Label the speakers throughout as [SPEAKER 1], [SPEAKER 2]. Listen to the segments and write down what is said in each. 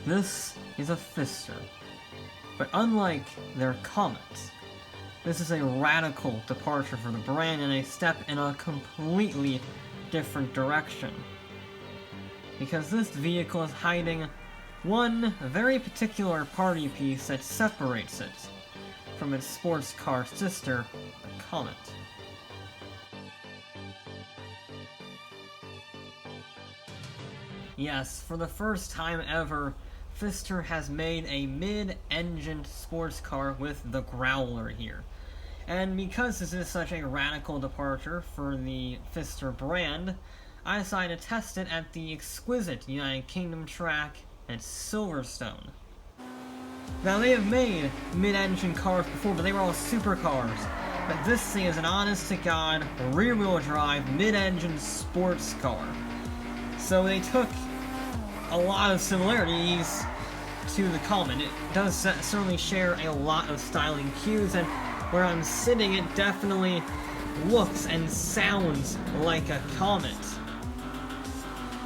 [SPEAKER 1] This is a PFISTER, but unlike their Comet, this is a radical departure for the brand and a step in a completely different direction. Because this vehicle is hiding one very particular party piece that separates it from its sports car sister, the Comet. Yes, for the first time ever, PFISTER has made a mid-engined sports car with the Growler here. And because this is such a radical departure for the PFISTER brand, I decided to test it at the exquisite United Kingdom track at Silverstone. Now, they have made mid-engine cars before, but they were all supercars. But this thing is an honest-to-God, rear-wheel drive, mid-engine sports car. So they took a lot of similarities to the Comet. It does certainly share a lot of styling cues, and where I'm sitting, it definitely looks and sounds like a Comet.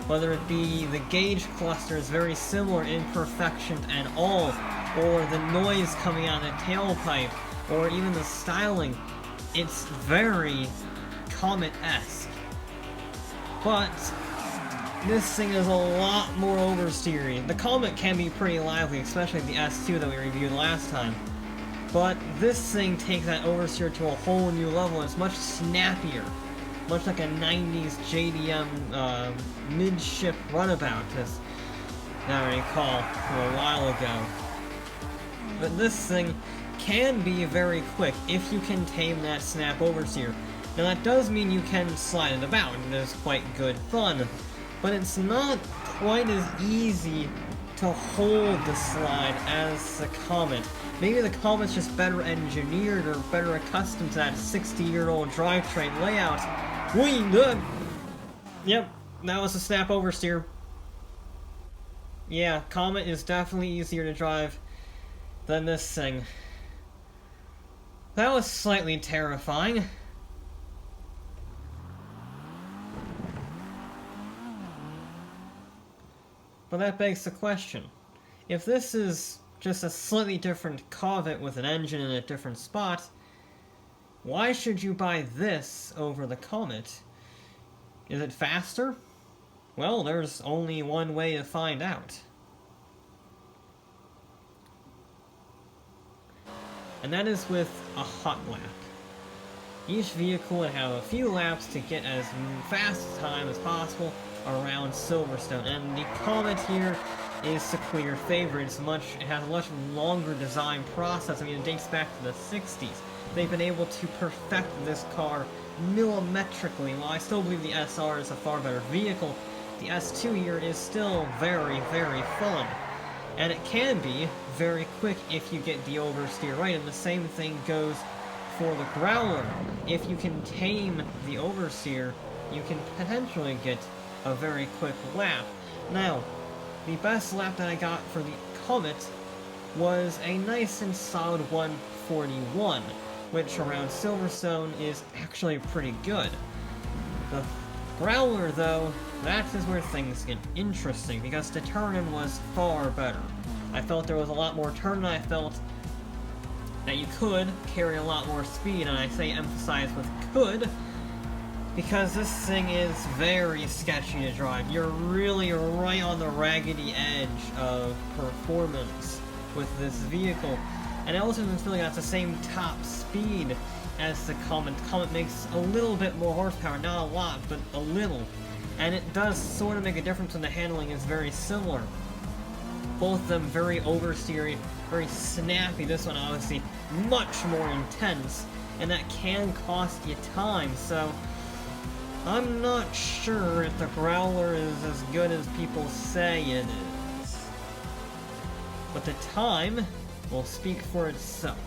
[SPEAKER 1] Whether it be the gauge cluster is very similar in perfection and all, or the noise coming out of the tailpipe, or even the styling, it's very Comet-esque. But this thing is a lot more oversteery. The Comet can be pretty lively, especially the S2 that we reviewed last time. But this thing takes that oversteer to a whole new level. It's much snappier. Much like a 90s JDM midship runabout, as I recall from a while ago. But this thing can be very quick if you can tame that snap oversteer. Now that does mean you can slide it about, and there's quite good fun. But it's not quite as easy to hold the slide as the Comet. Maybe the Comet's just better engineered or better accustomed to that 60-year-old drivetrain layout. Yep, that was a snap oversteer. Yeah, Comet is definitely easier to drive than this thing. That was slightly terrifying. But that begs the question, if this is just a slightly different Comet with an engine in a different spot, why should you buy this over the Comet? Is it faster? Well, there's only one way to find out. And that is with a hot lap. Each vehicle would have a few laps to get as fast a time as possible around Silverstone, and the Comet here is the clear favorite. It has a much longer design process. I mean, it dates back to the 60s. They've been able to perfect this car millimetrically. While I still believe the SR is a far better vehicle, the S2 here is still very, very fun. And it can be very quick if you get the oversteer right, and the same thing goes for the Growler. If you can tame the oversteer, you can potentially get a very quick lap. Now, the best lap that I got for the Comet was a nice and solid 141, which around Silverstone is actually pretty good. The Growler, though, that is where things get interesting, because the turn-in was far better. I felt there was a lot more turn-in. I felt that you could carry a lot more speed, and I say emphasize with could, because this thing is very sketchy to drive. You're really right on the raggedy edge of performance with this vehicle. And I also didn't feel like that's the same top speed as the Comet. The Comet makes a little bit more horsepower, not a lot, but a little. And it does sort of make a difference when the handling is very similar. Both of them very oversteery, very snappy. This one obviously much more intense, and that can cost you time, so I'm not sure if the Growler is as good as people say it is. But the time will speak for itself.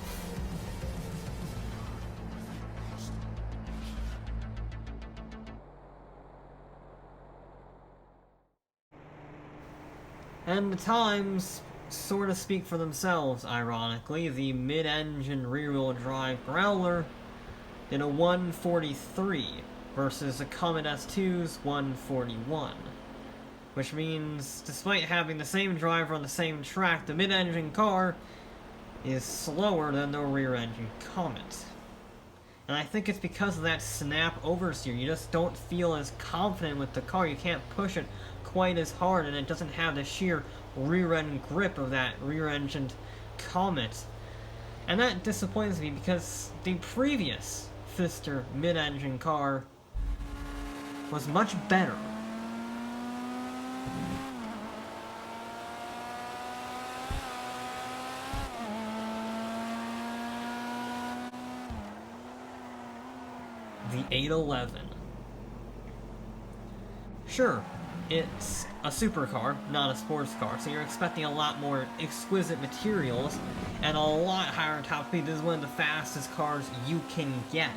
[SPEAKER 1] And the times sort of speak for themselves, ironically. The mid-engine rear-wheel drive Growler did a 143 versus the Comet S2's 141. which means despite having the same driver on the same track, the mid-engine car is slower than the rear-engine Comet. And I think it's because of that snap oversteer. You just don't feel as confident with the car. You can't push it quite as hard, and it doesn't have the sheer rear-end grip of that rear-engined Comet. And that disappoints me because the previous PFISTER mid-engine car was much better. The 811. Sure, it's a supercar, not a sports car, so you're expecting a lot more exquisite materials and a lot higher top speed. This is one of the fastest cars you can get.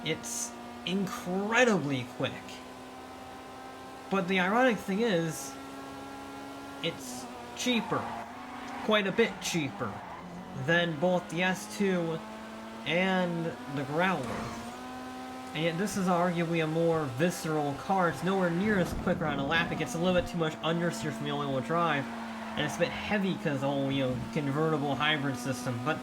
[SPEAKER 1] It's incredibly quick. But the ironic thing is, it's cheaper, quite a bit cheaper, than both the S2 and the Growler. And yet this is arguably a more visceral car. It's nowhere near as quick around a lap. It gets a little bit too much understeer from the all-wheel drive, and it's a bit heavy because of the whole, convertible hybrid system. But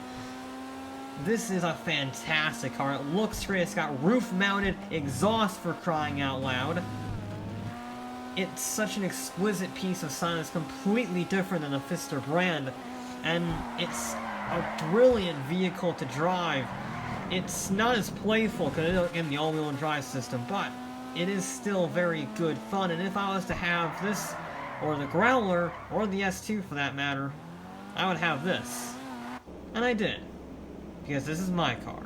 [SPEAKER 1] this is a fantastic car. It looks great. It's got roof-mounted exhaust for crying out loud. It's such an exquisite piece of design. It's completely different than the PFISTER brand, and it's a brilliant vehicle to drive. It's not as playful because it's in the all-wheel drive system, but it is still very good fun. And if I was to have this, or the Growler, or the S2 for that matter, I would have this. And I did, because this is my car.